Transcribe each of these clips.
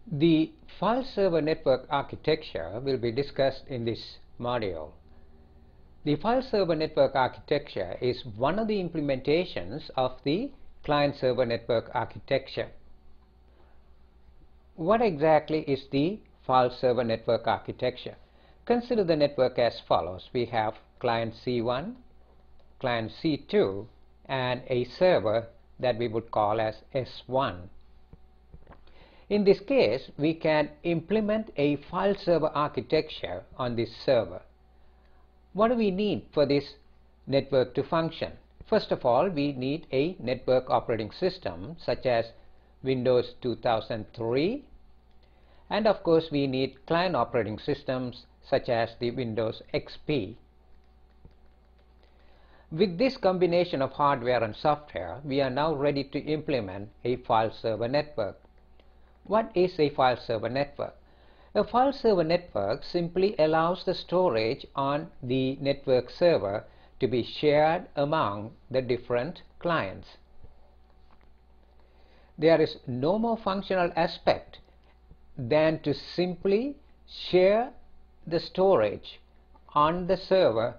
The file server network architecture will be discussed in this module. The file server network architecture is one of the implementations of the client server network architecture. What exactly is the file server network architecture? Consider the network as follows. We have client C1, client C2, and a server that we would call as S1. In this case, we can implement a file server architecture on this server. What do we need for this network to function? First of all, we need a network operating system such as Windows 2003, and of course we need client operating systems such as the Windows XP. With this combination of hardware and software, we are now ready to implement a file server network. What is a file server network? A file server network simply allows the storage on the network server to be shared among the different clients. There is no more functional aspect than to simply share the storage on the server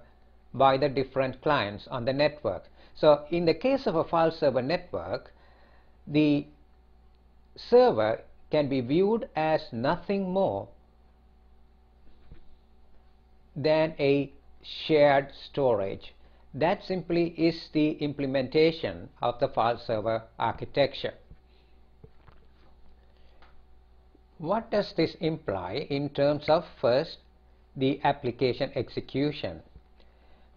by the different clients on the network. So in the case of a file server network, the server can be viewed as nothing more than a shared storage. That simply is the implementation of the file server architecture. What does this imply in terms of, first, the application execution?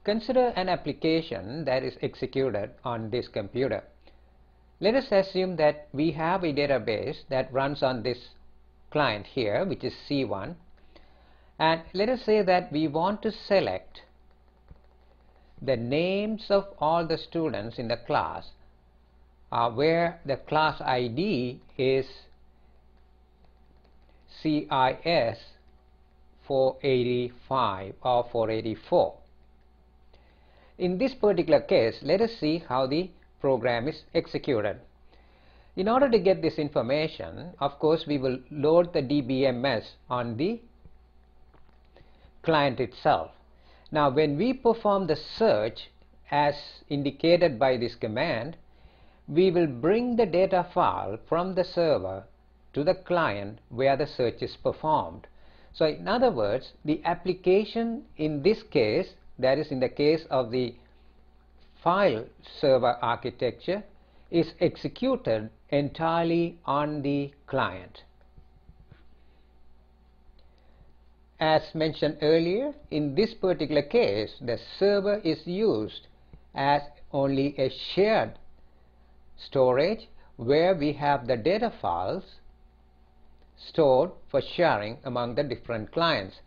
Consider an application that is executed on this computer. Let us assume that we have a database that runs on this client here, which is C1, and let us say that we want to select the names of all the students in the class where the class ID is CIS 485 or 484. In this particular case, let us see how the program is executed. In order to get this information, of course, we will load the DBMS on the client itself. Now, when we perform the search as indicated by this command, we will bring the data file from the server to the client where the search is performed. So in other words, the application in this case, that is in the case of the file server architecture, is executed entirely on the client. As mentioned earlier, in this particular case, the server is used as only a shared storage where we have the data files stored for sharing among the different clients.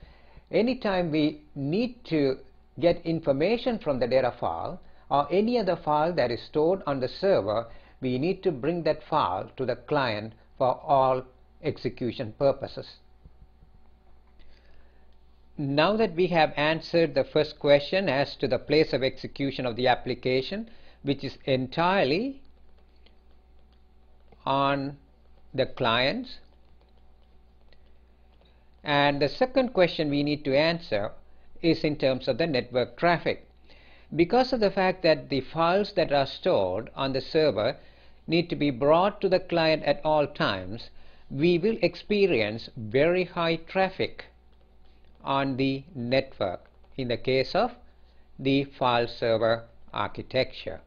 Anytime we need to get information from the data file or any other file that is stored on the server, we need to bring that file to the client for all execution purposes. Now that we have answered the first question as to the place of execution of the application, which is entirely on the clients, and the second question we need to answer is in terms of the network traffic. Because of the fact that the files that are stored on the server need to be brought to the client at all times, we will experience very high traffic on the network in the case of the file server architecture.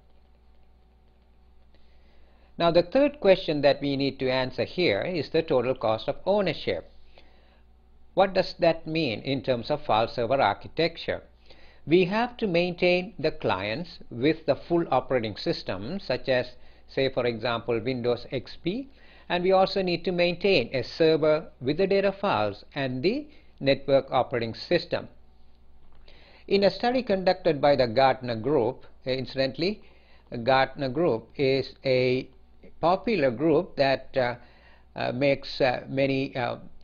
Now, the third question that we need to answer here is the total cost of ownership. What does that mean in terms of file server architecture? We have to maintain the clients with the full operating system, such as, say, for example, Windows XP, and we also need to maintain a server with the data files and the network operating system. In a study conducted by the Gartner Group, incidentally, Gartner Group is a popular group that makes many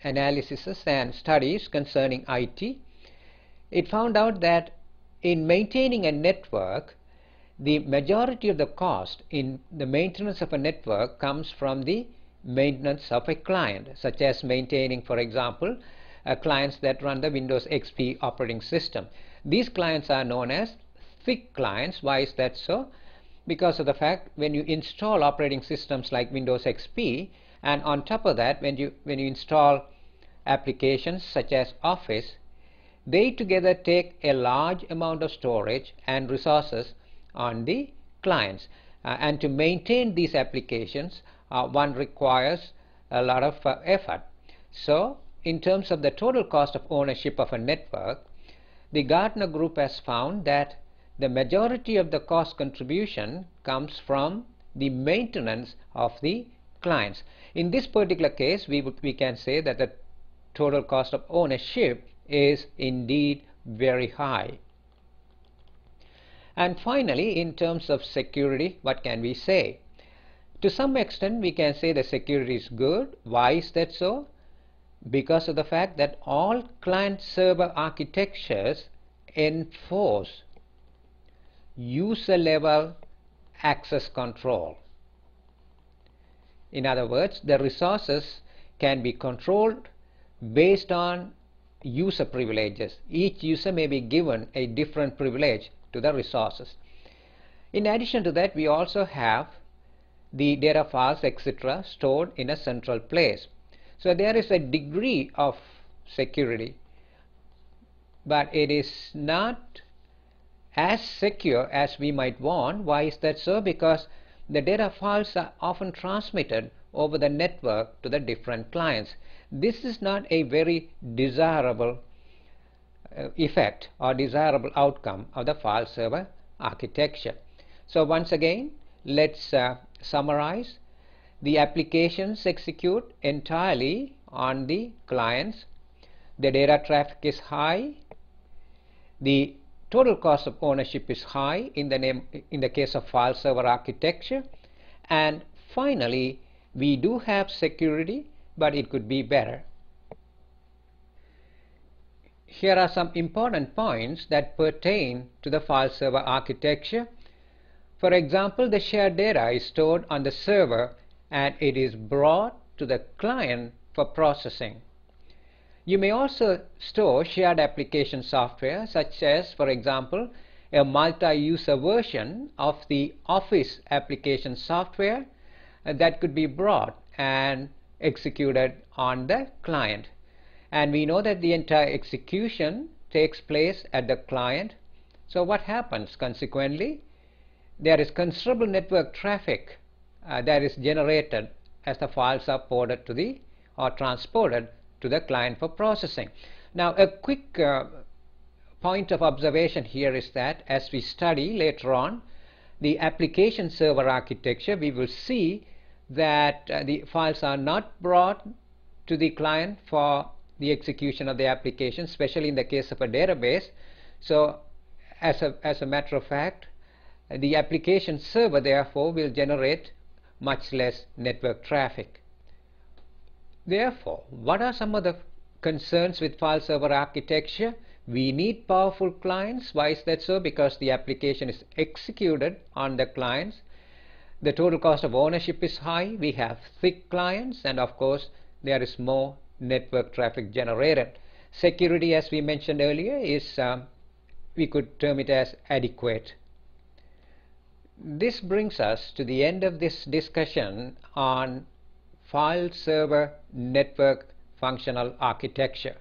analyses and studies concerning IT. It found out that in maintaining a network, the majority of the cost in the maintenance of a network comes from the maintenance of a client, such as maintaining, for example, clients that run the Windows XP operating system. These clients are known as thick clients. Why is that so? Because of the fact when you install operating systems like Windows XP, and on top of that when you install applications such as Office, they together take a large amount of storage and resources on the clients, and to maintain these applications one requires a lot of effort. So in terms of the total cost of ownership of a network, the Gartner Group has found that the majority of the cost contribution comes from the maintenance of the clients. In this particular case, we can say that the total cost of ownership is indeed very high. And finally, in terms of security, what can we say? To some extent, we can say the security is good. Why is that so? Because of the fact that all client-server architectures enforce user-level access control. In other words, the resources can be controlled based on user privileges. Each user may be given a different privilege to the resources. In addition to that, we also have the data files, etc., stored in a central place. So there is a degree of security, but it is not as secure as we might want. Why is that so? Because the data files are often transmitted over the network to the different clients. This is not a very desirable effect or desirable outcome of the file server architecture. So once again, let's summarize. The applications execute entirely on the clients. The data traffic is high. The total cost of ownership is high in the case of file server architecture. And finally, we do have security, but it could be better. Here are some important points that pertain to the file server architecture. For example, the shared data is stored on the server and it is brought to the client for processing. You may also store shared application software, such as, for example, a multi-user version of the Office application software that could be brought and executed on the client. And we know that the entire execution takes place at the client. So what happens consequently? There is considerable network traffic that is generated as the files are ported to the or transported to the client for processing. Now a quick point of observation here is that as we study later on the application server architecture, we will see that the files are not brought to the client for the execution of the application, especially in the case of a database. So as a matter of fact, the application server therefore will generate much less network traffic. Therefore, what are some of the concerns with file server architecture? We need powerful clients. Why is that so? Because the application is executed on the clients. The total cost of ownership is high. We have thick clients, and of course there is more network traffic generated. Security, as we mentioned earlier, is we could term it as adequate. This brings us to the end of this discussion on file server network functional architecture.